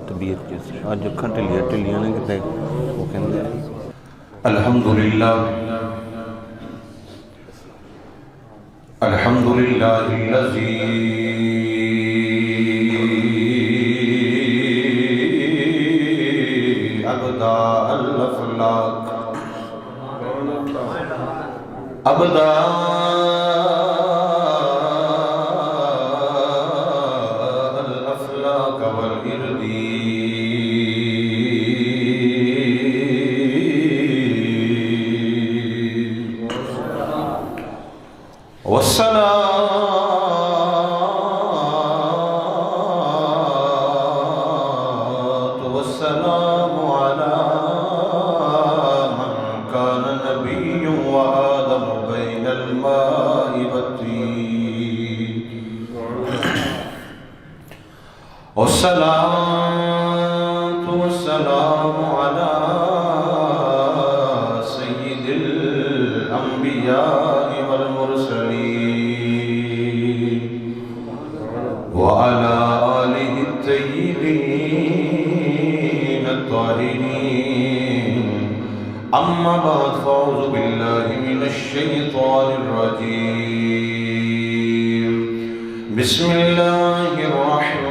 طبیعت جیسی آج اکھاں ٹلیاں نے کتے وہ کہندے الحمدللہ الذی ابدا الافلاک ابدا الافلاک والارضی والسلام على من كان نبي وآدم بين الماء والطين والصلاة والسلام على سيد الأنبياء والمرسلين وعلى آله الطيبين الطاهرين أما بعد فأعوذ بالله من الشيطان الرجيم بسم الله الرحمن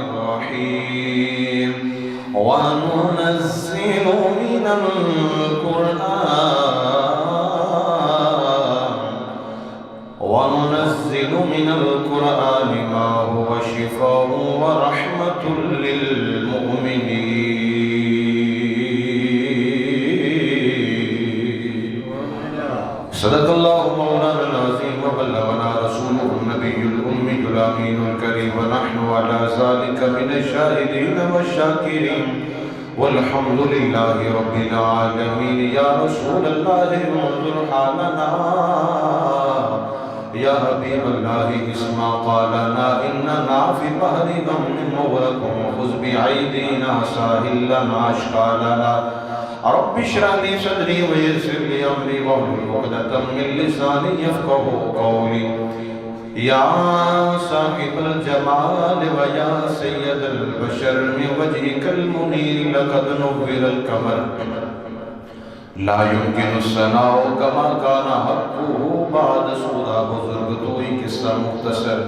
الرحيم وننزل من القرآن ما هو شفاء ورحمة للمؤمنين صدق الله مولانا العظيم وبلغنا رسوله النبي الأمي الأمين الكريم ونحن على ذلك من الشاهدين والشاكرين والحمد لله رب العالمين يا رسول الله انظر حالنا يا حبيب الله اسمع قالنا إننا في بحر غم مغرق خذ بأيدينا ساهل لنا أشكالنا رب اشرح لي صدري ويسر لي أمري واحلل عقدة من لساني يفقهوا قولي يا صاحب الجمال ويا سيد البشر من وجهك المنير لقد نور القمر لا يمكن الثناء كما كان حقه بعد سودا بزرگ تو ہی قصہ مختصر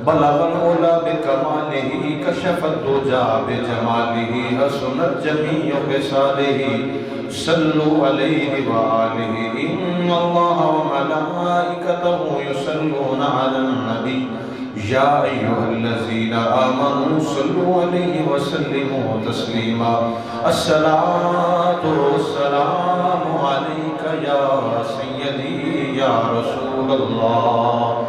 بلغ العلا بکمالہ کشف الدجا بجمالہ حسنت جمیع خصالہ صلوا علیہ وآلہ ان اللہ وملائکتہ یصلون علی النبی یا ایہا الذین آمنوا صلوا علیہ وسلموا تسلیما الصلاة والسلام علیک یا سیدی یا رسول اللہ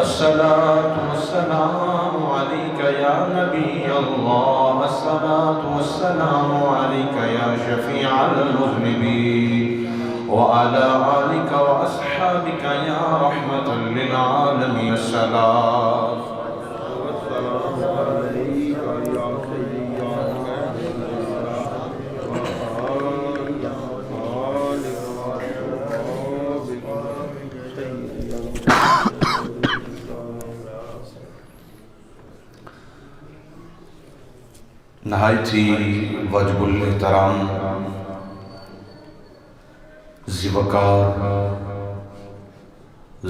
الصلاة والسلام علیک یا نبی اللہ الصلاة والسلام علیک یا شفیع المذنبین وعلى آلك وأصحابك يا رحمة للعالمين الصلاة والسلام عليك يا نہایتی واجب الاحترام ذی وقار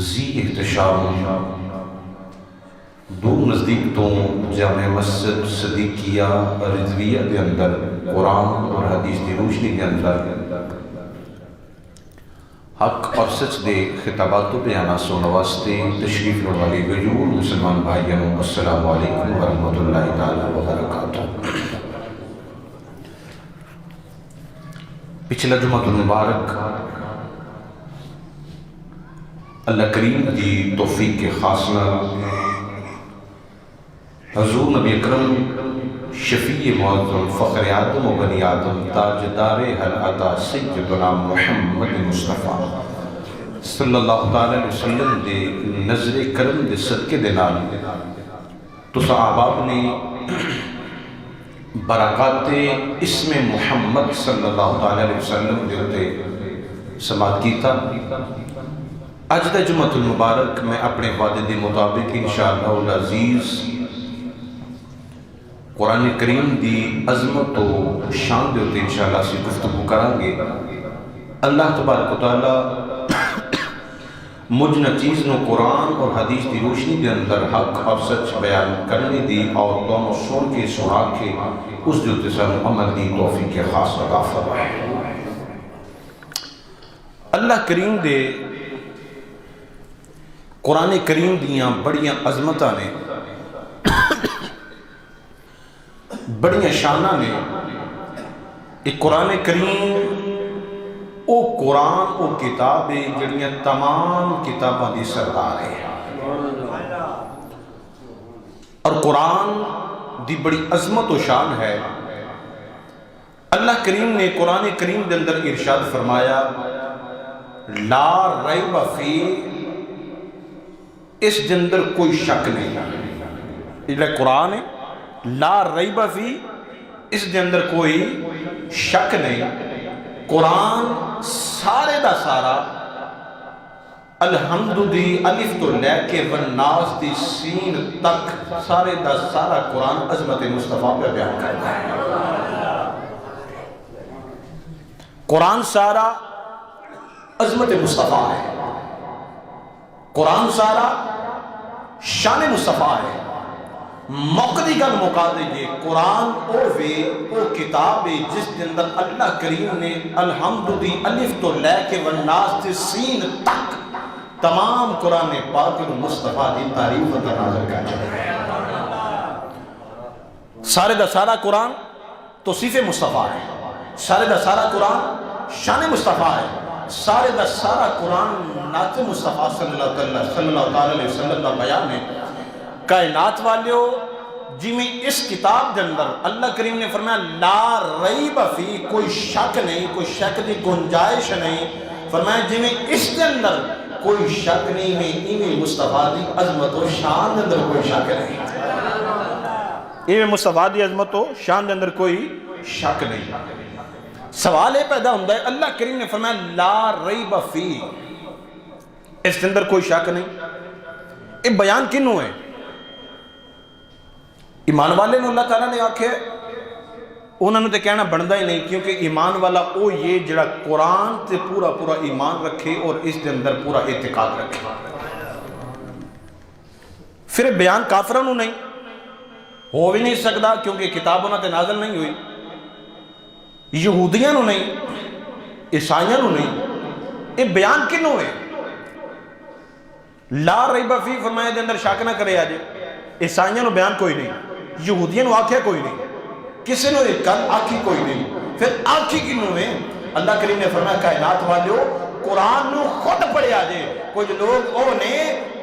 ذی احتشام دور نزدیک تو جامع مسجد صدیقیہ رضویہ دے اندر قرآن اور حدیث دی روشنی دے اندر حق اور سچ دے خطابات و بیانات سننے واسطے تشریف لوٹ والے غیور مسلمان بھائیوں السلام علیکم ورحمۃ اللہ تعالی وبرکاتہ۔ پچھلا جمعہ مبارک اللہ کریم دی توفیق کے خاصہ حضور نبی اکرم شفیع معظم فخر آدم و بنی آدم تاجدار ہر عطا سیدنا محمد مصطفیٰ صلی اللہ علیہ وسلم دے نظر کرم دے صدقے دے نال تسا احباب نے برکات اسم محمد صلی اللہ تعالی علیہ وسلم دے اتے سماعت کیتا۔ اج دا جمعہ المبارک میں اپنے وعدے دے مطابق انشاءاللہ العزیز قرآن کریم دی عظمت و شان دے اتے انشاءاللہ سے گفتگو کریں گے۔ اللہ تبارک و تعالی مجھ چیز نو قرآن اور حدیث دی روشنی دے اندر حق اور سچ بیان کرنے دی اور دونوں سن کے سہا کے اس جو تسان عمل دی توفیق خاص عطا فرمائے۔ اللہ کریم دے قرآن کریم دیاں بڑیاں عظمتاں نے بڑیاں شانہ نے ایک قرآن کریم او قرآن او کتاب جڑیاں تمام کتاباں دی سردار ہے، اور قرآن دی بڑی عظمت و شان ہے۔ اللہ کریم نے قرآن کریم دے اندر ارشاد فرمایا لا ریب فی، اس دے اندر کوئی شک نہیں۔ یہ قرآن ہے لا ریب فی، اس دے اندر کوئی شک نہیں۔ قرآن سارے دا سارا الحمد دی الف تو لے کے والناس دی سین تک سارے دا سارا قرآن عظمت مصطفیٰ پہ بیان کرتا ہے۔ قرآن سارا عظمت مصطفیٰ ہے، قرآن سارا شان مصطفیٰ ہے۔ موقع دی گل مکا دیجئے، قرآن او کتاب جس کے اندر اللہ کریم نے الحمد دی الف تو لے کے والناس دی سین تک تمام قرآن پاک مصطفیٰ دی تعریف و نازل کر چکے ہیں۔ سارے دا سارا قرآن توصیف مصطفیٰ ہے، سارے دا سارا قرآن شان مصطفیٰ ہے، سارے دا سارا قرآن نعت مصطفیٰ صلی اللہ علیہ وسلم کا بیان ہے۔ کائنات والیو جی میں اس کتاب دے اندر اللہ کریم نے فرمایا لا ریب فی، کوئی شک نہیں، کوئی شک دی گنجائش نہیں۔ فرمایا جی میں اس دے اندر کوئی شک نہیں، میں ایویں مصطفیٰ دی عظمت و شان دے اندر کوئی شک نہیں، ایویں مصطفیٰ دی عظمت و شان دے اندر کوئی شک نہیں۔ سوال یہ پیدا ہوتا ہے اللہ کریم نے فرمایا لا ریب فی، اس دے اندر کوئی شک نہیں، یہ بیان کنوں ہے؟ ایمان والے نے اللہ تعالیٰ نے آکھے انہوں نے کہنا بندہ ہی نہیں، کیونکہ ایمان والا او یہ جڑا قرآن تے پورا پورا ایمان رکھے اور اس کے اندر پورا اعتقاد رکھے۔ پھر بیان کافروں نہیں ہو بھی نہیں سکتا، کیونکہ کتاب انہوں نے نازل نہیں ہوئی، یہودیاں نہیں، عیسائیاں نہیں، یہ بیان کنوں ہے؟ لا ریب فی فرمایا دے اندر شک نہ کرے آجے، عیسائیاں بیان کوئی نہیں، یہودیاں آکھیا کوئی نہیں، کسی نے ایک کل آکھی کوئی نہیں، پھر آکھی کنوں ہے؟ اللہ کریم نے فرمایا کائنات والیو قرآن نو خود پڑھے آجے۔ کچھ لوگ او نے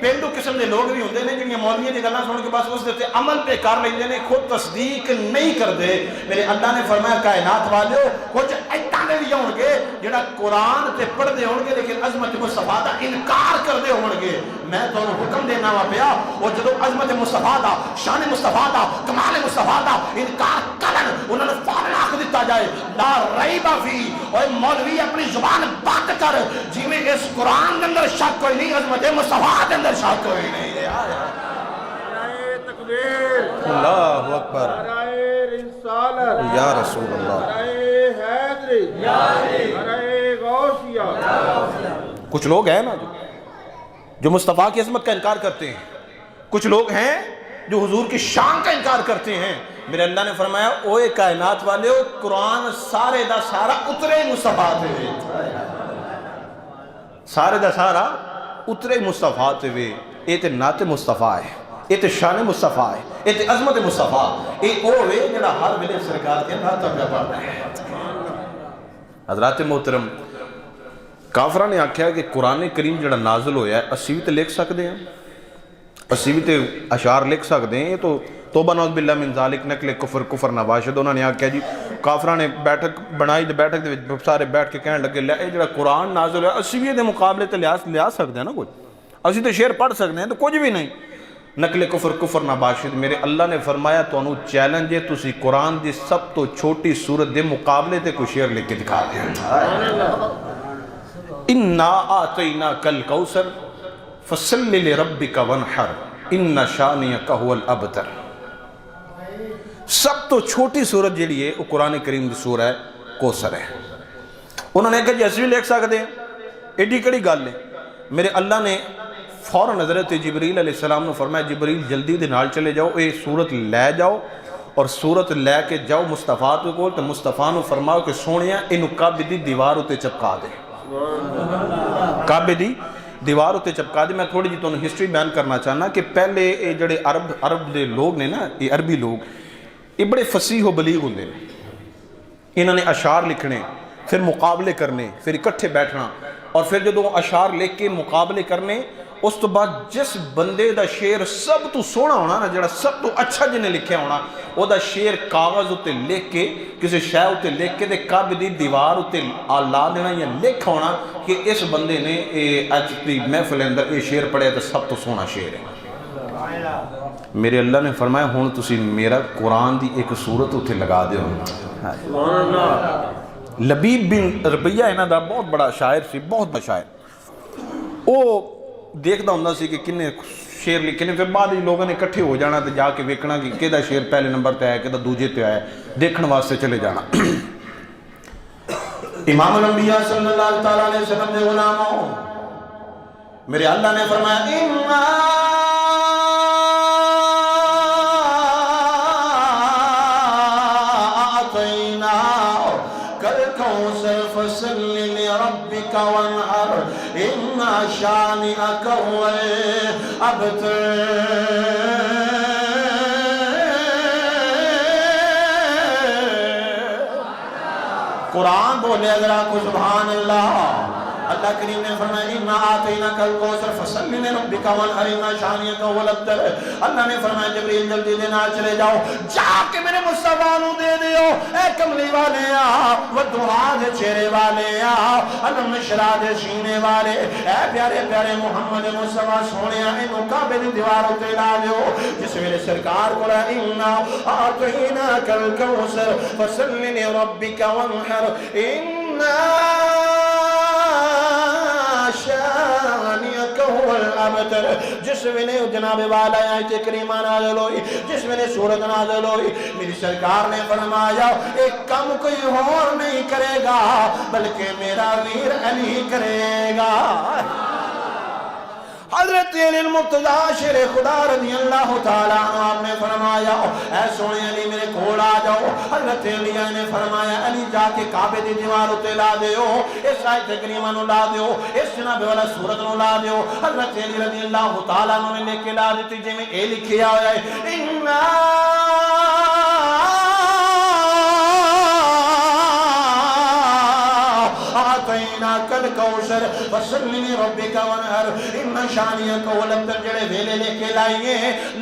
پینڈو قسم دے لوگ بھی ہوندے نے جنہیں مولویوں دی گلاں سن کے بس اس دیتے عمل پہ کر لیندے نے، خود تصدیق نہیں کر دے۔ میرے اللہ نے فرمایا کائنات والیو کچھ ایتاں دے بھی ہون گے جڑا قرآن تے پڑھ دے ہون گے لیکن عظمت مصطفیٰ دا انکار کر دے ہون گے۔ میں تو حکم دینا وا پیا وہ جدو عظمت مصطفیٰ دا، شان مصطفیٰ دا، کمال مصطفیٰ دا انکار کرن انہوں نے فوراً آکھ دیتا جائے لا ریب فی۔ اور مولوی اپنی زبان بند کر جی میں اس قرآن کے اندر شک کوئی نہیں، عظمت مصطفیٰ کے اندر شک کوئی نہیں۔ نعرہ تکبیر، اللہ اکبر، نعرہ رسالت، یا رسول اللہ، نعرہ حیدری، نعرہ غوثیہ۔ کچھ لوگ ہیں نا جو مصطفیٰ کی عظمت کا انکار کرتے ہیں، کچھ لوگ ہیں جو حضور کی شان کا انکار کرتے ہیں۔ میرے اللہ نے فرمایا اوے کائنات والے قرآن سارے دا سارا اترے مصطفیٰ تے، سارے دا سارا اترے مصطفیٰ تے، یہ تے نعت مصطفیٰ ہے، یہ تے شان مصطفیٰ ہے، یہ تے عظمت مصطفیٰ، یہ اوے جڑا ہر ویلے سرکار کے نعت پہ پڑھتا ہے۔ حضرات محترم، کافرہ نے آکھیا کہ قرآن کریم جڑا نازل ہویا ہے اسی بھی تے لکھ سکتے ہیں، اسی بھی تے اشعار لکھ سکتے ہیں، یہ تو توبہ نعوذ باللہ من ذالک نقل کفر نواشد۔ انہوں نے آکھیا جی کافرہ نے بیٹھک بنائی، بیٹھک دے سارے بیٹھ کے کہنے لگے لے جڑا قرآن نازل ہویا اسی بھی دے مقابلے تے لیا سکتے ہیں نا، کچھ اسی تے شعر پڑھ سکتے ہیں تو کچھ بھی نہیں۔ نقل کفر کفر نہ باشد. میرے اللہ نے فرمایا تو انہوں چیلنج ہے تسی قرآن دی سب تو چھوٹی سورت دے مقابلے تے کوئی شعر لکھ کے دکھا دیں. اِنَّا آتَيْنَاكَ الْكَوْثَرَ فَصَلِّ لِرَبِّكَ وَانْحَرْ اِنَّ شَانِئَكَ هُوَ الْأَبْتَرُ. سب تو چھوٹی سورت جیڑی ہے وہ قرآن کریم دی سورہ ہے کوثر ہے. انہوں نے کہا جی اسی بھی لکھ سکتے ہیں, ایڈی کڑی گل ہے. میرے اللہ نے فوراً حضرت جبریل علیہ السلام نے فرمایا جبریل جلدی دے نال چلے جاؤ, اے سورت لے جاؤ اور سورت لے کے جاؤ مصطفیٰ کے کول تے مصطفیٰ نے فرماؤ کہ سونیا اینو کعبے دی دیوار اتے چپکا دے. کعبے دی دیوار اتے چپکا دے. میں تھوڑی جی تمہیں ہسٹری بیان کرنا چاہنا کہ پہلے یہ جڑے عرب دے لوگ نے نا, یہ عربی لوگ یہ بڑے فصیح و بلیغ ہوندے نے. انہوں نے اشعار لکھنے, پھر مقابلے کرنے, پھر اکٹھے بیٹھنا, اور پھر جدوں اشعار لکھ کے مقابلے کرنے اس تو بعد جس بندے دا شعر سب تو سونا ہونا نا, جڑا سب تو اچھا جنہیں لکھیا ہونا, وہ دا شعر کاغذ اتے لکھ کے کسی شے اتے لکھ کے کعبے دی دیوار اتے لا دینا یا لکھ ہونا کہ اس بندے نے اج دی محفل اندر یہ شعر پڑھیا تو سب تو سونا شعر ہے. میرے اللہ نے فرمایا ہن تسی میرا قرآن دی ایک سورت اتنے لگا دیو. لبیب بن ربیہ انہاں دا بہت بڑا شاعر سی, بہت بڑا شاعر. وہ دیکھتا ہوں سی کہ کنے شعر لکھنے, پھر بعد لوگوں نے کٹھے ہو جانا تو جا کے ویکھنا کہ کہدا شعر پہلے نمبر تے آیا, کہدا دوجے تے آیا, دیکھن واسطے چلے جانا. امام الانبیاء صلی اللہ تعالیٰ علیہ وسلم دے غلاموں, میرے اللہ نے فرمایا فَصَلِّ لِرَبِّكَ وَانْحَرْ إِنَّ شَانِئَكَ هُوَ الْأَبْتَرُ. قرآن بولے ذرا کو سبحان اللہ. اللہ کریم نے فرمایا اِنَّا آتَيْنَاكَ الْكَوْثَرَ فَصَلِّ لِرَبِّكَ وَانْحَرْ إِنَّ شَانِئَكَ هُوَ الْأَبْتَرُ. اللہ نے فرمایا جبریل جلدی دے نال چلے جاؤ, جا کے میرے مصطفیٰ نو دے دیو, اے کملی والے آ, والدعا دے چہرے والے آ, علم نشرا دے سینے والے, اے پیارے پیارے محمد مصطفیٰ سونے اینو کعبے دی دیوار تے لا دیو. جس ویلے سرکار کو اِنَّا آتَيْنَاكَ الْكَوْثَرَ فَصَلِّ لِرَبِّكَ وَانْحَرْ إِنَّا شانئک هو الابتر. جس ویلے جناب والا آیت کریمہ نازل ہوئی, جس ویلے سورت نازل ہوئی, میری سرکار نے فرمایا ایک کم کوئی اور نہیں کرے گا بلکہ میرا ویر علی کرے گا. حضرت علی المرتضیٰ شیر خدا رضی اللہ تعالیٰ عنہ آپ نے فرمایا اے سونے علی میرے کھول آ جاؤ. حضرت علی نے فرمایا علی جا کے کعبے دی دیوار اتے لا دیو, اس آیت کریمہ نو لا دیو, اس جناب والا سورت نو لا دیو. حضرت علی رضی اللہ تعالیٰ عنہ نے لے کے لا دیتی جی میں اے لکھیا ہوا ہے اِنَّا آتَيْنَاكَ الْكَوْثَرَ فَصَلِّ لِرَبِّكَ وَانْحَرْ إِنَّ شَانِئَكَ هُوَ الْأَبْتَرُ. جڑے ویلے لے کے لائیے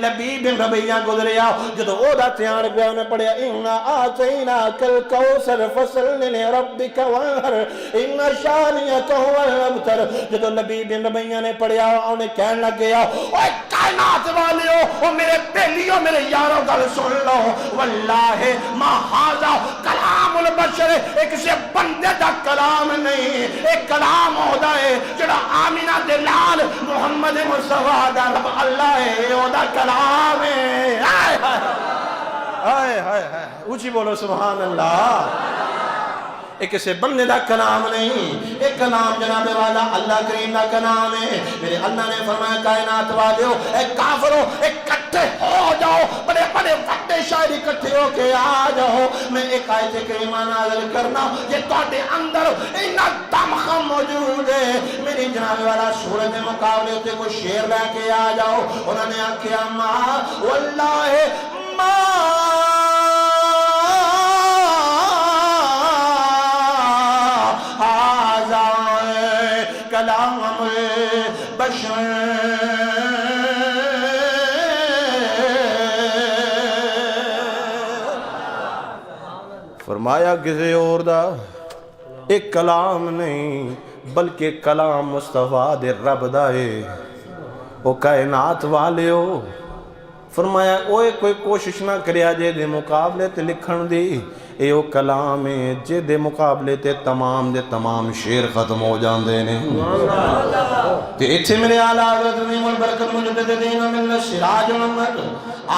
لبیب بن ربیہ گزریا, جدو او دا تیار گیا انہیں پڑھیا اِنَّا آتَيْنَاكَ الْكَوْثَرَ فَصَلِّ لِرَبِّكَ وَانْحَرْ إِنَّ شَانِئَكَ هُوَ الْأَبْتَرُ. جدو لبیب بن ربیہ نے پڑھیا انہیں کہنے لگ گیا اوہ کائنات والیو, او میرے بیلیو میرے یارو گل سن لو, واللہ ما حاضا کلام البشر, ایک سے بندے دا کلام نہیں, ایک کلام ہوتا ہے جڑا آمینہ دلال محمد مصطفیٰ دا رب اللہ ہے, او دا کلام ہے. آئے ہائے ہائے اونچی بولو سبحان اللہ. ایک سے بندے دا کلام نہیں, ایک کلام جناب والا اللہ کریم دا کلام ہے. میرے اللہ نے فرمایا کائنات والیو اے کافرو اکٹھے ہو جاؤ, بڑے بڑے وڈے شاعر اکٹھے ہو کے آ جاؤ. میں ایک آیت کریمہ نازل کرنا یہ تواڈے اندر اینا دمخم موجود ہے. میری جناب والا سورت مقابلے ہوتے کوئی شعر لے کے آ جاؤ. انہوں نے آکھیا ما واللہ ما کلام بشر. فرمایا کسی اور دا ایک کلام نہیں بلکہ کلام مصطفیٰ دے رب دا ہے. او کائنات والیو فرمایا اوے کوئی کوشش نہ کریا جے دے مقابلے تے لکھن دی، اے او کلام ہے جے دے مقابلے تے تمام دے تمام شعر ختم ہو جاندے نے۔ تے ایتھے میرے اعلیٰ حضرت نعیم البرکت مجدد دین ملت سراج محمد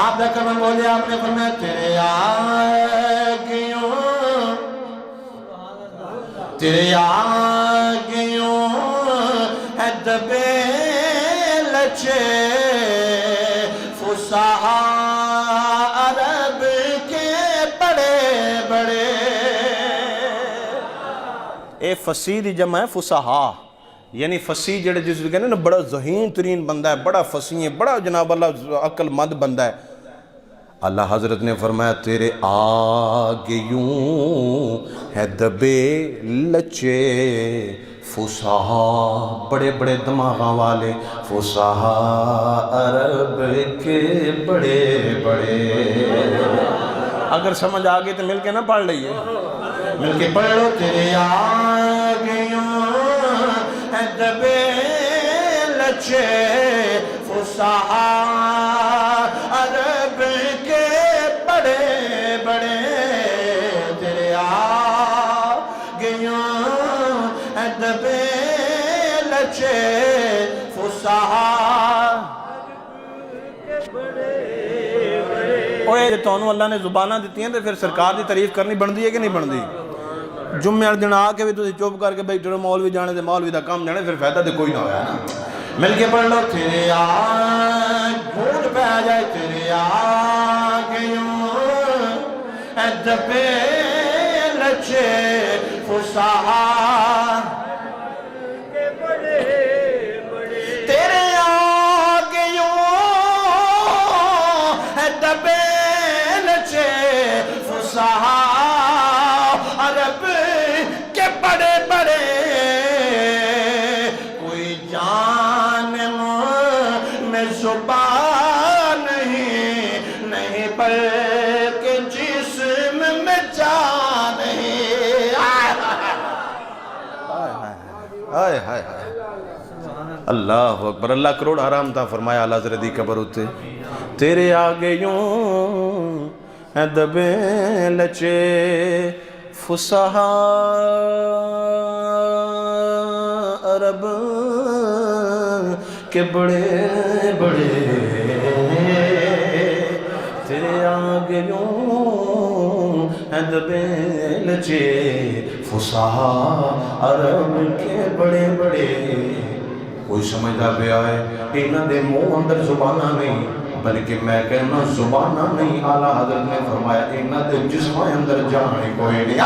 آپ دا کرم بولے، آپ نے فرمایا تیرے آگیوں تیرے آگیوں ہے دبے لچے فصحا عرب کے بڑے بڑے، اے فصیح دی جمع ہے فصحا، یعنی فصیح جڑے جس کہنے نا بڑا ذہین ترین بندہ ہے، بڑا فصیح ہے، بڑا جناب اللہ عقل مند بندہ ہے۔ اللہ حضرت نے فرمایا تیرے آگے یوں ہے دبے لچے فصحا بڑے بڑے دماغاں والے، فصحا عرب کے بڑے بڑے۔ اگر سمجھ آگے تو مل کے نہ پڑھ لئیے، مل کے پڑھ لو تیرے آگے یوں ہے دبے لچے فصحا عرب کے بڑے بڑے، تیرے آگے یوں ہے دبے لچے فصحا۔ اوے جے تانوں اللہ نے زباناں دتی ہیں تے پھر سرکار دی تعریف کرنی بندی ہے کہ نہیں بندی؟ جمعے والے دن آ کے بھی تسی چپ کر کے بیٹھے رہو مولوی جانے تے مولوی دا کام جانے، پھر فائدہ تے کوئی نہ ہویا نا۔ مل کے پڑھ لو تیرے گھونٹ پہ جائے تیرے آگے یوں ہے دبے لچے فصحا، تیرے آگے یوں ہے دبے لچے فصحا عرب کے بڑے بڑے، کوئی جان میں زبان نہیں بلکہ جسم میں جان نہیں۔ آئے ہائے اللہ اکبر، اللہ کروڑ حرام تھا فرمایا اللہ حضرت دی قبر ہوتے، تیرے آگے یوں ہے دبے لچے فصحا عرب کے بڑے بڑے، تیرے آگے یوں ہے دبے لچے فصحا عرب کے بڑے بڑے۔ کوئی سمجھدا پیا ہے انہاں دے منہ اندر زباناں نہیں بلکہ میں کہنا زبانہ نہیں، اعلیٰ حضرت نے فرمایا انہاں دے جسماں اندر جان کوئی نہیں۔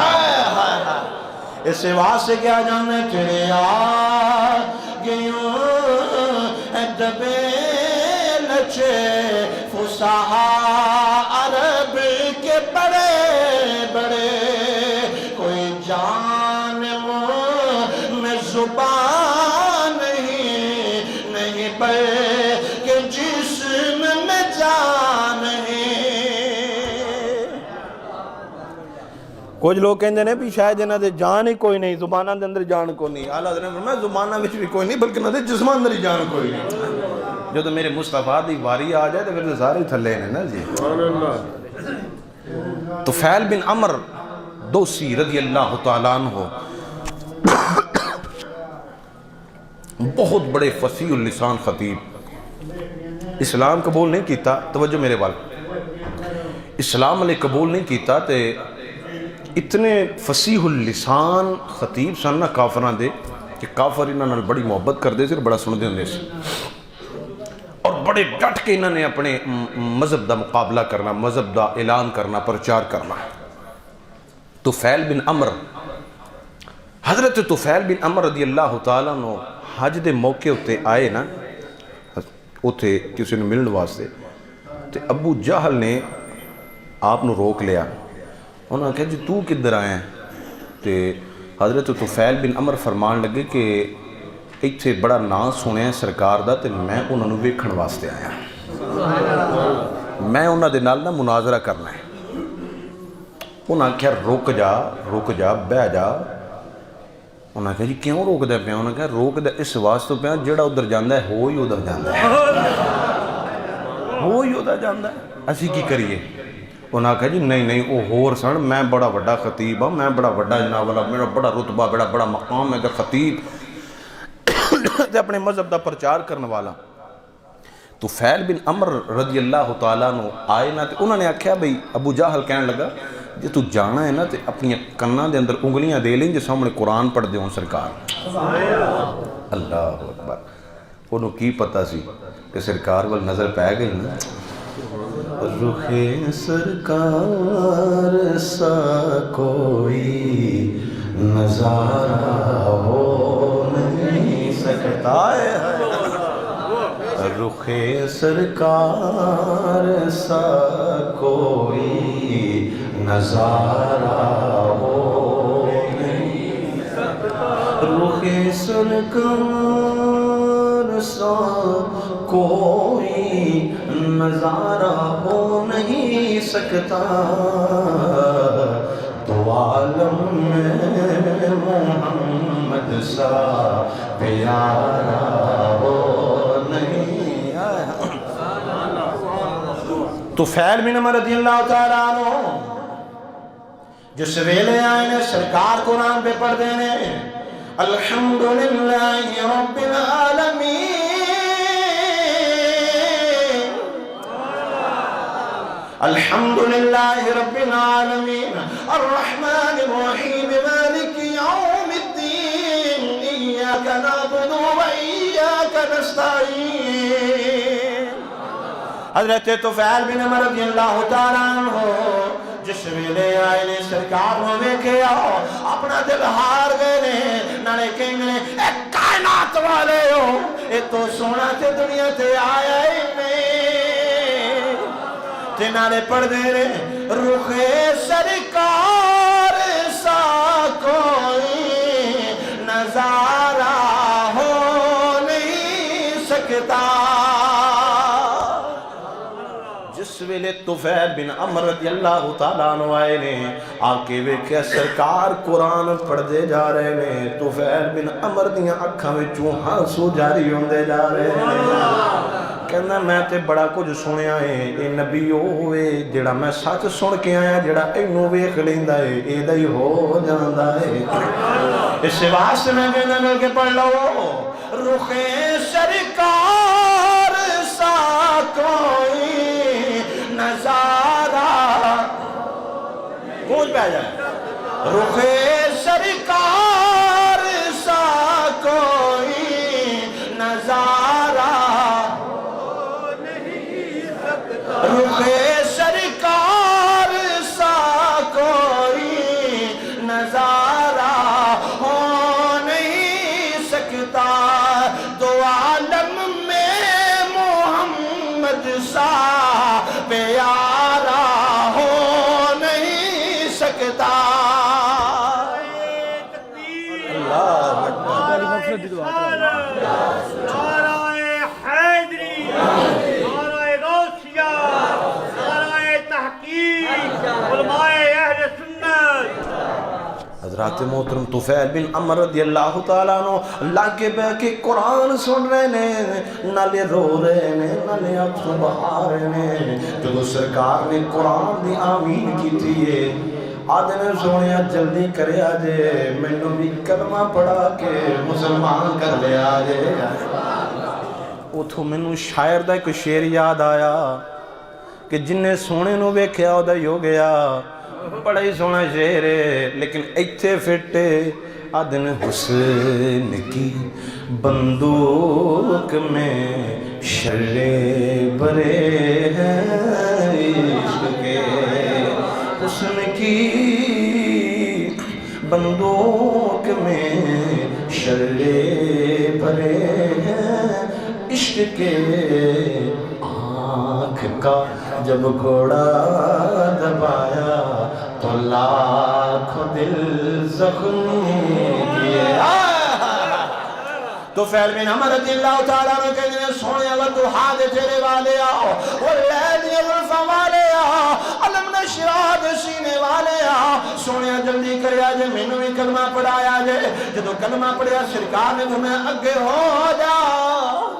اس سوا سے کیا جانے تیرے آگے یوں ہے دبے لچے فصحا عرب کے بڑے بڑے، کوئی جان میں زبان نہیں بلکہ جسم میں جان ہے۔ کچھ لوگ کہندے نے بھی شاید انہاں دے جان ہی کوئی نہیں، زباناں دے اندر جان کوئی نہیں۔ اعلیٰ حضرت نے فرمایا زباناں وچ بھی کوئی نہیں بلکہ انہاں دے جسماں اندر ہی جان کوئی نہیں۔ جو تو میرے مصطفیٰ دی واری آ جائے تو پھر تو سارے تھلے نے نا جی۔ طفیل بن عمر دوسی رضی اللہ تعالیٰ عنہ بہت بڑے فصیح اللسان خطیب، اسلام قبول نہیں کیتا، توجہ میرے وال، اسلام علیہ قبول نہیں کیتا تے اتنے فصیح اللسان خطیب سن نا کافران دے کہ کافر انہاں نال بڑی محبت کر دے سے بڑا سن دے ہوندے سی، اور بڑے ڈٹ کے انہوں نے اپنے مذہب دا مقابلہ کرنا، مذہب دا اعلان کرنا، پرچار کرنا۔ طفیل بن عمر، حضرت طفیل بن عمر رضی اللہ تعالیٰ عنہ حج دے موقع ہوتے آئے نا، ہوتے کسی نے ملن واسطے، تے ابو جہل نے آپ نو روک لیا، انہوں نے کہا جی تو کدھر آئے ہیں؟ تے حضرت طفیل بن عمر فرمان لگے کہ ایتھے بڑا نام سنے سرکار دا تے میں انہوں نے ویکھن واسطے آیا، میں انہوں دے نال نا مناظرہ کرنا ہے۔ انہوں نے کہا رک جا بہ جا، انہوں نے کہا جی کیوں روک دے پیا؟ انہوں نے کہا روک دے اس واسطے پیا جڑا ادھر جاندہ ہے ہو ہی ادھر جاندہ ہے، ہو ہی ادھر جاندہ ہے، اسی کی کریے؟ انہوں نے کہا جی نہیں وہ ہور سن، میں بڑا بڑا خطیب ہوں، میں بڑا بڑا جناب والا، میرا بڑا رتبہ بڑا مقام ہے کہ خطیب تے اپنے مذہب دا پرچار کرنے والا۔ تو فیل بن عمر رضی اللہ تعالیٰ نو آئے نا، انہوں نے آکھیا بھئی ابو جہل کہنے لگا جی تو جانا ہے نا تے اپنی کناں دے اندر انگلیاں دے لیں جے سامنے قرآن پڑھ دے ہوں سرکار۔ اللہ اکبر، انہوں کی پتہ سی کہ سرکار وال نظر پہ گئی نا، رخ سرکار سا کوئی نظارہ ہو نہیں سکتا ہے، رخ سرکار سا کوئی نظارہ ہو نہیں سکتا، رخ سرکار سا کوئی نظارہ ہو نہیں سکتا، تو عالم میں محمد سا پیارا ہو نہیں۔ تو فیل بن عمر رضی اللہ تعالیٰ عنہ جس ویلے آئے نے سرکار قرآن پہ پڑھ دینے الحمدللہ رب العالمین، الحمدللہ رب العالمین الرحمن الرحیم مالک یوم الدین ایاک نعبد و ایاک نستعین۔ حضرت طفیل بن عمر رضی اللہ تعالیٰ عنہ جس ویلے آئے نے سرکار نو ویکھے آؤ اپنا دل ہار گئے نے، نالے کہیں گے اے کائنات والے ہو اے تو سونا تے دنیا تے آیا ہی نہیں، تے نالے پڑھ دے رہے رخ سرکار سا کوئی نظارہ ہو نہیں سکتا۔ جس ویلے طفیل بن عمر رضی اللہ تعالیٰ عنہ آئے نے آکے ویکھیا سرکار قرآن پڑھ دے جا رہے نے، طفیل بن عمر دیاں اکھاں وچوں ہنسو جاری ہوندے جا رہے ہیں، کہنا میں تے بڑا کچھ سنیا ہے، اے نبی ہوئے جڑا میں سچ سن کے آیا جڑا اینو ویکھ لیندا ہے اے دا ہی ہو جاندا ہے۔ اس واسطے میں کہنا مل کے پڑھ لو رخ سرکار سا کوئی نظارہ گونج پہ جائے، رخ سرکار سا کوئی نظارہ ہو نہیں سکتا، رخ سرکار سا کوئی نظارہ ہو نہیں سکتا، دو عالم میں محمد سا پیارا ہو نہیں سکتا۔ اللہ اکبر، نعرہ حیدری، نعرہ غوثیہ، نعرہ تحقیق، علماء اہل سنت۔ حضرات محترم طفیل بن عمر رضی اللہ تعالیٰ عنہ اللہ کے بے کے قرآن سن رہے نے، نالے رو رہے نے، نالے آنسو بہا رہے نے۔ جو سرکار نے قرآن دی آمین کی تھی آدھے سونیا جلدی کرے آجے میں بھی کلمہ پڑھا کے مسلمان کر لے آجے۔ اتھو میں شاعر دا ایک شعر یاد آیا کہ جنہیں سونے نو ویکھیا او دا ہی ہو گیا، بڑا ہی سونا شعر ہے لیکن ایتھے فٹے آدھن حسن کی بندوق میں شرے برے ہیں عشق کے، حسن کی بندوق میں شرے بھرے ہیں عشق کے، آنکھ کا جب گھوڑا دبایا تو لاکھوں دل زخمی کیے۔ تو فیل بن عمر رضی اللہ تعالیٰ عنہ کہتے ہیں سونے اللہ تو ہاتھ تیرے والے آؤ واللیل یلفا والے آؤ علم نشرح دے سینے والے سونے جلدی کریا جے مینوں بھی کلمہ پڑھایا جے جدو کلمہ پڑھیا سرکار نے فرمایا اگے ہو جاؤ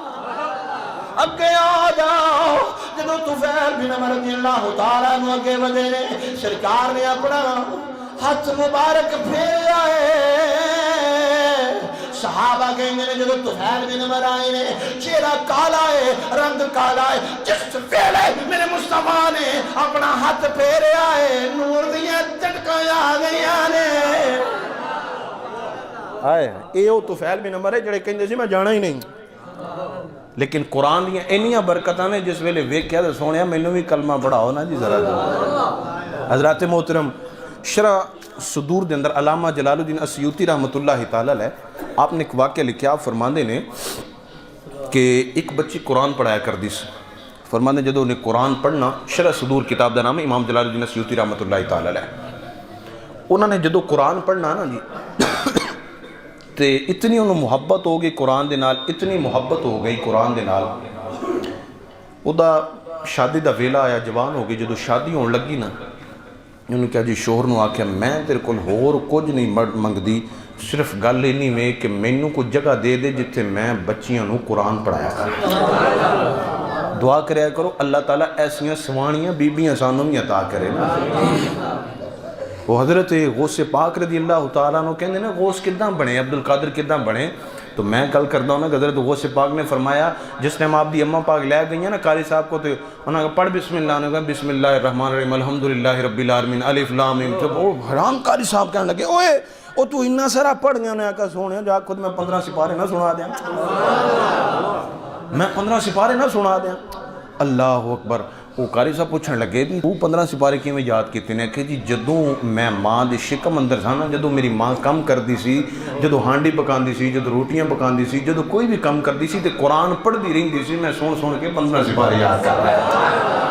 اگے آ جاؤ جدو طفیل بن عمر رضی اللہ تعالیٰ عنہ اگے ودے نے سرکار نے اپنا ہاتھ مبارک پھیرا ہے صحابہ کہیں نے جدو طفیل بن عمر آئے نے چہرہ کالا ہے رنگ کالا ہے جس ویلے میرے مصطفیٰ نے اپنا ہاتھ پھیریا ہے نور دیاں چٹکاں آ گئیاں نے آئے اے او طفیل بن عمر ہے جڑے کہیں سی میں جانا ہی نہیں لیکن قرآن دیاں انیاں برکتاں نے جس ویلے ویکھیا تے سونیا مینوں بھی کلمہ پڑھاؤ نا جی ذرا حضرات محترم شرح صدور دے اندر علامہ جلال الدین السیوطی رحمۃ اللہ تعالی علیہ آپ نے ایک واقعہ لکھیا فرماندے نے کہ ایک بچی قرآن پڑھایا کر دی فرماندے جدو انہیں قرآن پڑھنا شرح صدور کتاب دا نام ہے امام جلال الدین السیوطی رحمۃ اللہ تعالی علیہ انہوں نے جدو قرآن پڑھنا نا جی تے اتنی انہوں محبت ہو گئی قرآن دے نال اتنی محبت ہو گئی قرآن دے نال او دا شادی دا ویلا آیا جوان ہو گئی جدو شادی ہون لگی نا انہوں نے کہا جی شوہر نو آکھیا میں تیرے کول ہور کچھ نہیں منگ دی صرف گل انہی میں کہ مینوں کو جگہ دے دے جتھے میں بچیاں نو قرآن پڑھایا کر دعا کریا کرو اللہ تعالیٰ ایسیاں سوانیاں بیبیاں سانوں بھی عطا کرے نا وہ حضرت غوث پاک رضی اللہ تعالیٰ عنہ کہنے نا غوث کداں بنے عبدالقادر کداں بنے تو میں کل کرتا ہوں نا کہ حضرت غوث پاک نے فرمایا جس نے آپ دی اماں پاک لے گئی ہیں نا قاری صاحب کو تو انہوں نے کہا پڑھ بسم اللہ نے کہا بسم اللہ الرحمن الرحیم الحمدللہ رب العالمین الف لام میم جب وہ حیران قاری صاحب کہنے لگے اوے او تو اتنا سارا پڑھ گیا نے کہا سونے جا خود میں 15 سپارے نہ سنا دیا میں 15 سپارے نہ سنا دیا اللہ اکبر وہ قاری صاحب پوچھنے لگے تو 15 سپارے کی میں یاد کیتے نے کہ جی جدوں میں ماں دے شکم اندر تھا نا جدوں میری ماں کم کر دی سی جدوں ہانڈی پکاندی سی جدوں روٹیاں پکاندی سی جدوں کوئی بھی کم کر دی سی تے قرآن پڑھ دی رہی سی میں سن کے 15 سپارے یاد کر رہا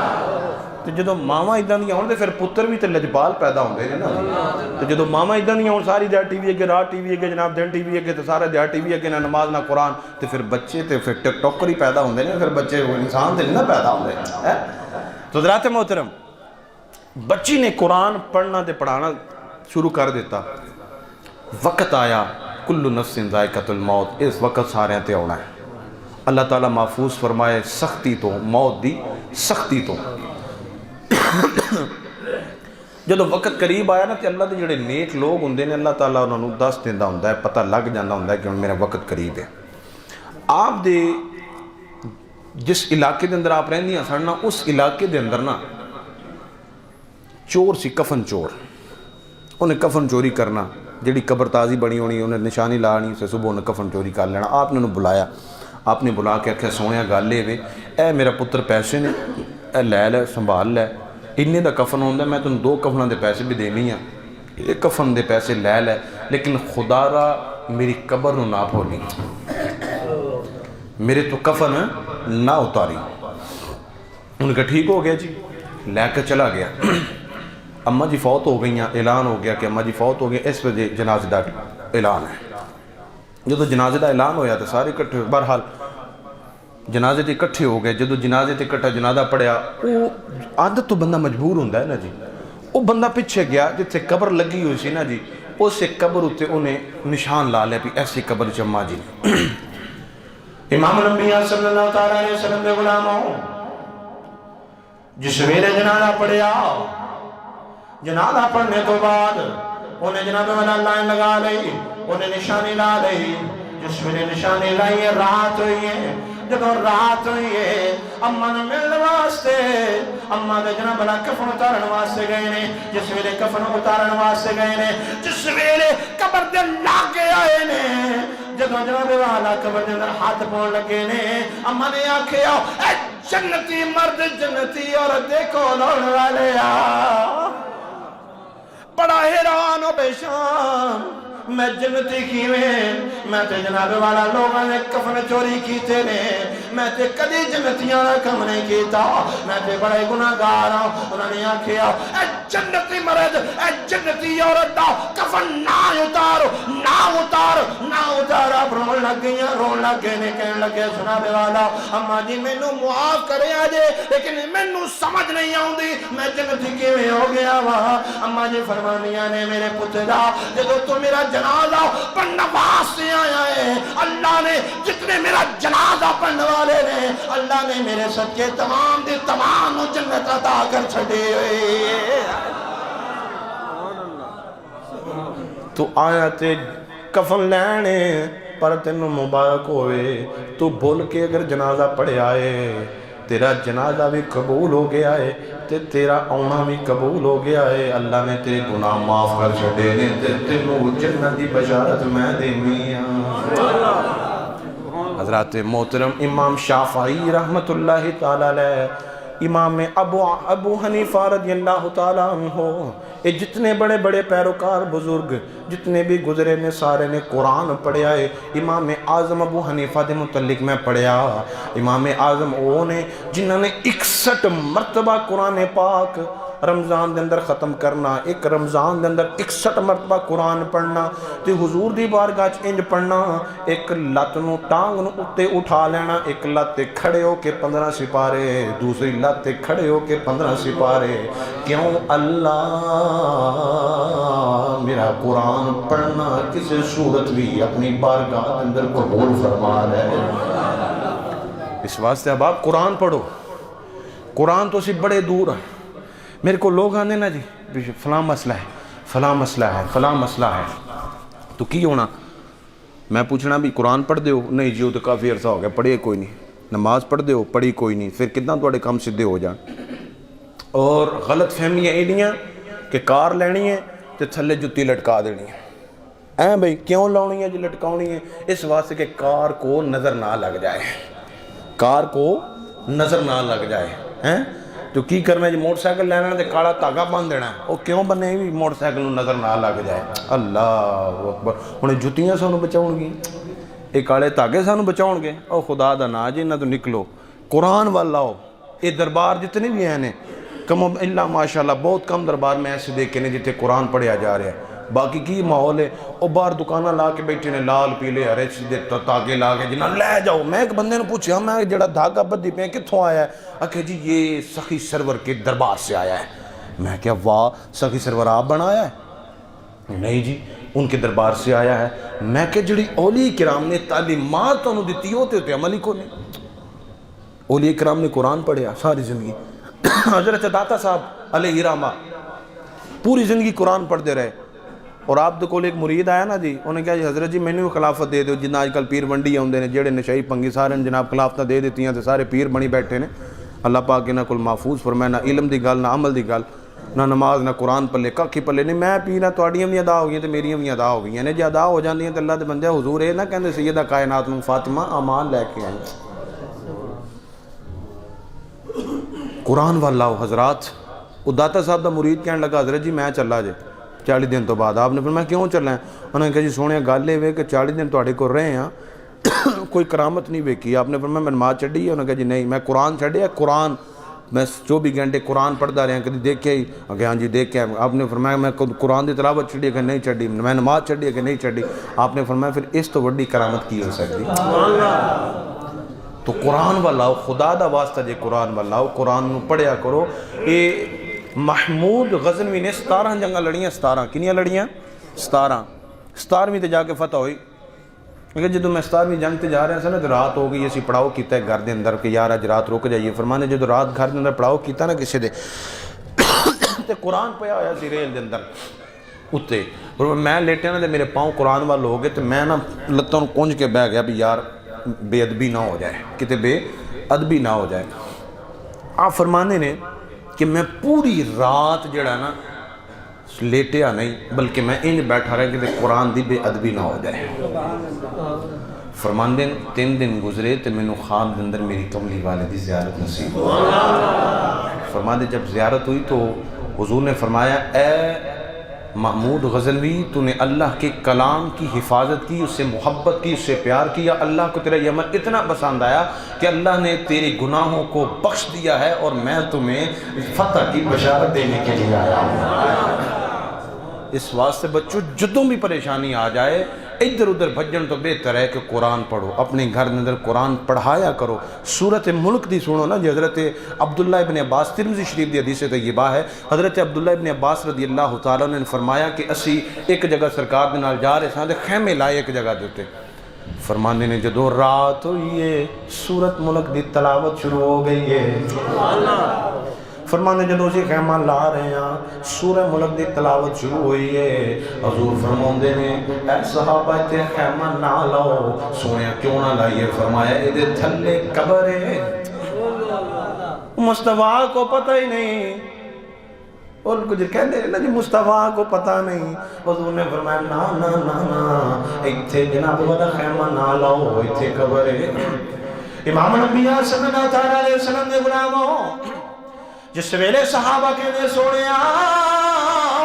تے جدوں ماواں اداں دیاں ہون تے پھر پتر بھی تے لجپال پیدا ہوندے نے نا تے جدوں ماواں اداں دیاں ہون ساری دیہڑ ٹی وی اگے رات ٹی وی اگے جناب دن ٹی وی اگے تے سارا دیہڑ ٹی وی اگے نہ نماز نہ قرآن تے پھر بچے تے پھر ٹک ٹاکر ہی پیدا ہوندے نے پھر بچے انسان تے نہیں نہ پیدا ہوندے تو حضرات محترم بچی نے قرآن پڑھنا تے پڑھانا شروع کر دیتا وقت آیا کل نفس ذائقۃ الموت اس وقت سارے تے ہونا ہے اللہ تعالیٰ محفوظ فرمائے سختی تو موت دی سختی تو جدو وقت قریب آیا نا تے اللہ دے جڑے نیک لوگ ہوندے نے اللہ تعالیٰ انہوں نے دس دیندا ہوندا ہے پتہ لگ جاندا ہوندا ہے کہ میرا وقت قریب ہے آپ دے جس علاقے دے اندر آپ رہندیاں سن نا اس علاقے دے اندر نا چور سی کفن چور انہیں کفن چوری کرنا جڑی قبر تازی بنی ہونی انہیں نشانی لانی اسے صبح انہیں کفن چوری کر لینا آپ نے انہوں بلایا آپ نے بلا کے آکھیا سویا گل لے وے اے میرا پتر پیسے نے اے لے سنبھال لے انہیں دا کفن ہوندا میں تن 2 کفناں دے پیسے بھی دینی ہیں ایک کفن دے پیسے لے لیکن خدا را میری قبر نو نہ بھولی میرے تو کفن نہ اتاری ان کا ٹھیک ہو گیا جی لے کر چلا گیا اماں جی فوت ہو گئیاں اعلان ہو گیا کہ اماں جی فوت ہو گئے اس وجہ جنازے دا اعلان ہے جدو جنازے دا اعلان ہویا تو سارے اکٹھے بہرحال جنازے تے اکٹھے ہو گئے جدو جنازے تے اکٹھا جنازہ پڑھیا وہ عادت تو بندہ مجبور ہوندہ ہے نا جی وہ بندہ پیچھے گیا جتھے قبر لگی ہوئی سی نا جی اسے قبر ہوتے انہیں نشان لا لیا بھی ایسی قبر چمہ جی امام الانبیاء صلی اللہ علیہ وسلم دے غلاموں جس ویلے جنازہ پڑھیا جنازہ پڑھنے تو بعد انہیں جناب والا لائن لگا لئی انہیں نشانی لا لئی جس ویلے نشانی لائی ہے رات ہوئی ہے جب رات ہوئی ہے اماں نے ملنے واسطے اماں دے جناب والا کفن اتارن واسطے گئے نے جس ویلے کفن اتارن واسطے گئے نے جس ویلے قبر دے لاگے آئے نے جدو جناب والا قبر دے اندر ہاتھ پون لگے نے اماں نے آکھیا اے جنتی مرد جنتی اور دیکھو لون والے بڑا حیران و بیشان میں جنتی کیویں میں تے جناب والا لوگاں نے کفن چوری کیتے نے میں تے کدی جنتیاں دا کم نہیں کیتا میں تے بڑے گناہگار ہاں انہوں نے آکھیا اے جنتی مرد اے جنتی عورت دا کفن نہ اتار نہ اتارا رون لگ گئیاں رون لگ گئے نے کہنے لگے سنا دے والا اما جی مینوں معاف کرے آجے لیکن مینوں سمجھ نہیں آؤندی میں جنتی کیویں ہو گیا وا اما جی فرمانیاں نے میرے پترا جدوں تو میرا جنازہ پڑھن واسطے آیا ہے اللہ نے جتنے میرا جنازہ پڑھنے والے نے اللہ نے میرے صدقے تمام دے تمام جنت عطا کر چھڑے ہوئے تو آیا تے کفن لینے پر تینوں مبارک ہوئے تو بول کے اگر جنازہ پڑھے آئے تیرا جنازہ بھی قبول ہو گیا ہے تے تیرا آنا بھی قبول ہو گیا ہے اللہ نے تیرے گناہ معاف کر چھڑے نے تینوں جنت دی بشارت میں دینی حضرات محترم امام شافعی رحمت اللہ تعالیٰ علیہ امام ابو حنیفہ رضی اللہ تعالیٰ عنہ یہ جتنے بڑے بڑے پیروکار بزرگ جتنے بھی گزرے نے سارے نے قرآن پڑھیا ہے امام اعظم ابو حنیفہ دے متعلق میں پڑھیا امام اعظم وہ نے جنہوں نے 61 مرتبہ قرآن پاک رمضان دے اندر ختم کرنا ایک رمضان دے اندر 61 مرتبہ قرآن پڑھنا تے حضور دی بارگاہ چ انج پڑھنا ایک لت نو ٹانگ نو اتے اٹھا لینا ایک لت تے کھڑے ہو کے 15 سپارے دوسری لت تے کھڑے ہو کے 15 سپارے کیوں اللہ میرا قرآن پڑھنا کسی صورت بھی اپنی بارگاہ دے اندر قبول فرما لے اس واسطے اب آپ قرآن پڑھو قرآن تو سی بڑے دور ہیں میرے کو لوگ آنے نا جی فلاں مسئلہ ہے فلاں مسئلہ ہے فلاں مسئلہ ہے تو کی ہونا میں پوچھنا بھی قرآن پڑھ دے ہو نہیں جی وہ تو کافی عرصہ ہو گیا پڑھے کوئی نہیں نماز پڑھ دے ہو پڑھی کوئی نہیں پھر کتنا توڑے کام سدھے ہو جان اور غلط فہمیاں ایڈیاں کہ کار لینی ہے تو تھلے جتی لٹکا دینی ہے بھئی کیوں لاؤنی ہے جی لٹکاؤنی ہے اس واسطے کہ کار کو نظر نہ لگ جائے کار کو نظر نہ لگ جائے تو کی کرنا جی موٹر سائیکل لینا ہے تو کالا تاگا باندھ دینا ہے وہ کیوں بنے بھی موٹر سائیکل نظر نہ لگ جائے اللہ اکبر انہیں جتیاں سانو بچاؤں گی ایک کالے تاگے سانو بچاؤں گے او خدا دا نا جی نہ تو نکلو قرآن والا ہو یہ دربار جتنے بھی ہیں کم اللہ ماشاءاللہ بہت کم دربار میں ایسے دیکھے نے جتے قرآن پڑھیا جا رہا ہے باقی کی ماحول ہے او باہر دکانہ لا کے بیٹھے نے لال پیلے ہرے سیدھے تاگے لا کے جنہاں لے جاؤ میں ایک بندے نے پوچھا میں جڑا دھاگا بدی پہ کتھوں آیا ہے اکھے جی یہ سخی سرور کے دربار سے آیا ہے میں کیا واہ سخی سرور آپ بنایا ہے نہیں جی ان کے دربار سے آیا ہے میں کہ جڑی اولیاء کرام نے تعلیمات انہوں دیتی ہوتے ہوتے عملی کو نہیں اولیاء کرام نے قرآن پڑھیا ساری زندگی حضرت داتا صاحب علیہ رحمہ پوری زندگی قرآن پڑھ دے رہے اور آپ دے کول ایک مرید آیا نا جی انہیں کہا جی حضرت جی میں نے خلافت دے دو جنہ آج کل پیر ونڈی آؤندے نے جڑے نشائی پنگی سارے جناب خلافتہ دے دیتی ہیں تو سارے پیر بنی بیٹھے نے اللہ پاک نہ کل محفوظ فرمائے نہ علم دی گل نہ عمل دی گل نہ نماز نہ قرآن پلے ککھی پلے نہیں میں پینا تواڈیاں بھی ادا ہو گئی تو میریاں بھی ادا ہو گئی ہیں جی ادا ہو جاندی ہیں تو اللہ دے بندے حضور اے نہ کہندے سیدہ کائنات نوں فاطمہ امان لے کے آئیں قرآن والا ہو حضرات وہ داتا صاحب دا مرید کہنے لگا حضرت جی میں چلا جے 40 دن تو بعد آپ نے فرمایا کیوں چلنا ہے انہوں نے کہا جی سونے گل یہ کہ 40 دن تواڈے کول رہے ہیں کوئی کرامت نہیں ویکھی آپ نے فرمایا میں نماز چڑھی ہے انہوں نے کہا جی نہیں میں قرآن چڑھیا قرآن میں 24 گھنٹے قرآن پڑھتا رہا کدی دیکھے ہی کہ ہاں جی دیکھ کے آپ نے فرمایا میں قرآن دی تلاوت چڑھی ہے کہ نہیں چڑھی میں نماز چڑھی ہے کہ نہیں چڑھی آپ نے فرمایا پھر اس تو بڑی کرامت کی ہو سکتی تو قرآن والا خدا دا واسطہ جے قرآن والا قرآن نو پڑھیا کرو یہ محمود غزنوی نے 17 جنگاں لڑیاں 17 کنیاں لڑیاں 17ویں تے جا کے فتح ہوئی کیونکہ جدو میں 17ویں جنگ تے جا رہے ہیں تو رات ہو گئی اسی پڑاؤ کیتا ہے گھر دے اندر کہ یار اج رات رک جائیے فرمانے جدو رات گھر دے اندر پڑاؤ کیتا نا کسی دے تے قرآن پیا ہویا سی ریل دے اندر اتے میں لیٹے نا تے میرے پاؤں قرآن وال ہو گئے تے میں نا لتاں نوں کنج کے بہ گیا بھی یار بے ادبی نہ ہو جائے کتے بے ادبی نہ ہو جائے آپ فرمانے نے کہ میں پوری رات جڑا نا لیٹیا نہیں بلکہ میں انج بیٹھا رہا کہ قرآن دی بے ادبی نہ ہو جائے فرمان دن 3 دن گزرے تو میں نے خواب دے اندر میری کملی والے دی زیارت نصیب فرمان دے جب زیارت ہوئی تو حضور نے فرمایا اے محمود غزنوی تو نے اللہ کے کلام کی حفاظت کی اس سے محبت کی اس سے پیار کیا اللہ کو تیرا یہ عمل اتنا پسند آیا کہ اللہ نے تیرے گناہوں کو بخش دیا ہے اور میں تمہیں فتح کی بشارت دینے کے لیے آیا ہوں اس واسطے بچوں جدوں بھی پریشانی آ جائے ادھر ادھر بھجن تو بہتر ہے کہ قرآن پڑھو، اپنے گھر میں اندر قرآن پڑھایا کرو۔ سورت ملک دی سنو نا جی، حضرت عبداللہ ابن عباس، ترمذی شریف دی حدیث طیبہ ہے، حضرت عبداللہ ابن عباس رضی اللہ تعالیٰ نے فرمایا کہ اسی ایک جگہ سرکار دے نال جا رہے ساں تے خیمے لائے ایک جگہ دیتے، فرمانے نے جدو رات ہوئی ہے سورت ملک دی تلاوت شروع ہو گئی ہے، فرمانے جدو اسی خیمہ لا رہے ہیں سورہ ملک دی تلاوت شروع ہوئی ہے، حضور فرماندے نے اے صحابہ تے خیمہ نہ لاؤ، سونے کیوں نہ لائیے؟ فرمایا اے دے تھلے قبر ہے، مصطفیٰ کو پتہ ہی نہیں، اور کچھ کہتے ہیں نا جی مصطفیٰ کو پتہ نہیں، حضور نے فرمایا نا نا نا نا ایتھے جناب والا خیمہ نہ لاؤ، ایتھے قبر ہے۔ امام الانبیاء صلی اللہ علیہ وسلم نے غلاموں جس ویلے صحابہ کہنے سونے آؤ،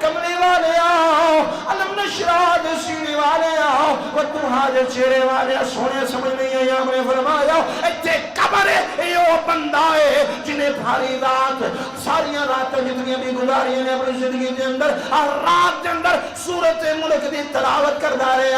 کملی والے آؤ، علم نشرح دے سینے والے آؤ، وطوحا دے چہرے والے آؤ، سونے سمجھ نہیں آئی، ہم نے فرمایا ایتھے قبر ہے، یہ وہ بندہ ہے جنہیں بھاری رات ساریاں راتیں جتنی بھی گزاری ہیں اپنی زندگی کے اندر، اور رات کے اندر سورت ملک دی تلاوت کردہ رہے